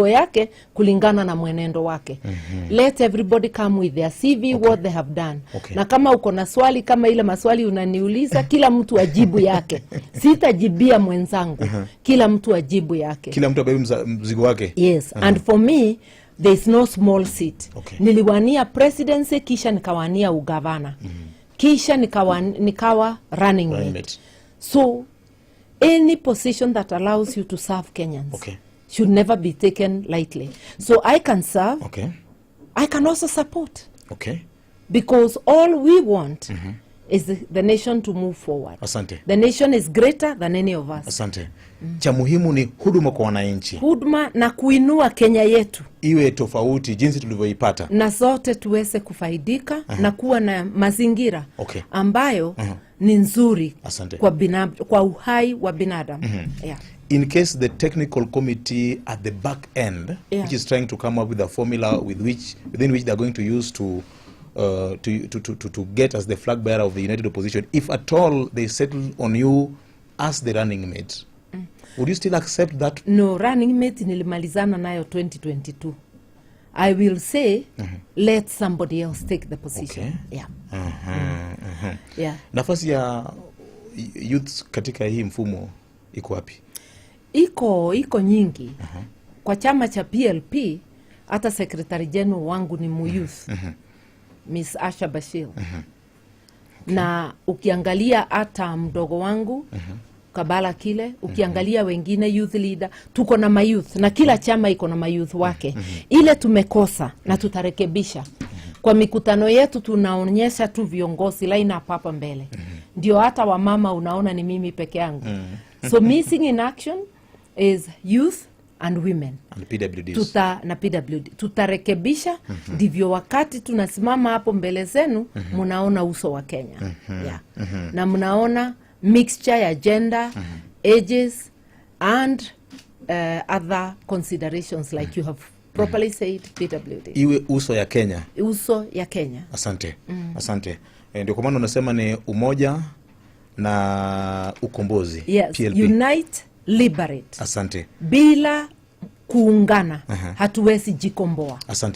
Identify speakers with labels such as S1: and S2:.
S1: yake kulingana na mwenendo wake. Let everybody come with their CV, what they have done. Na kama uko na swali kama ile maswali unaniuliza, kila mtu ajibu yake. Sitajibia mwenzangu. Kila mtu ajibu yake.
S2: Kila mtu abebe mzigo wake.
S1: Yes, and for me there is no small seat. Niliwania presidency, kisha nikawania ugavana. Kisha nikawa running mate. So any position that allows you to serve Kenyans should never be taken lightly. So I can serve. I can also support. Because all we want is the nation to move forward.
S2: Asante.
S1: The nation is greater than any of us.
S2: Asante. Cha muhimu ni huduma kwa wananchi.
S1: Huduma na kuinua Kenya yetu.
S2: Iwe tofauti jinsi tulivyoipata.
S1: Na zote tuweze kufaidika na kuwa na mazingira ambayo ni nzuri kwa uhai wa binadamu.
S2: In case the technical committee at the back end, which is trying to come up with a formula within which they are going to use to get as the flag bearer of the united opposition, if at all they settle on you as the running mate, would you still accept that?
S1: No, running mate nilimalizana nayo 2022. I will say let somebody else take the position.
S2: Nafasi ya youth katika hii mfumo iko wapi?
S1: Iko nyingi. Kwa chama cha PLP hata secretary general wangu ni youth. Miss Asha Bashir. Na ukiangalia hata mdogo wangu Kabala Kile, ukiangalia wengine youth leader, tuko na mayouth na kila chama iko na mayouth wake. Ile tumekosa na tutarekebisha. Kwa mikutano yetu tunaonyesha tu viongozi line up hapa mbele. Ndio hata wamama unaona ni mimi peke yangu. So missing in action is youth and women.
S2: And PWDs.
S1: Na PWD. Tutarekebisha ndivyo wakati tunasimama hapo mbele zenu mnaona uso wa Kenya. Na mnaona mixture ya gender, ages and other considerations like you have properly said, PWD.
S2: Iwe uso ya Kenya.
S1: Uso ya Kenya.
S2: Asante. Asante. Ndio kwa maana unasema ni umoja na ukombozi.
S1: Yes, PLP. Unite, liberate.
S2: Asante.
S1: Bila kuungana hatuwezi jikomboa.
S2: Asante.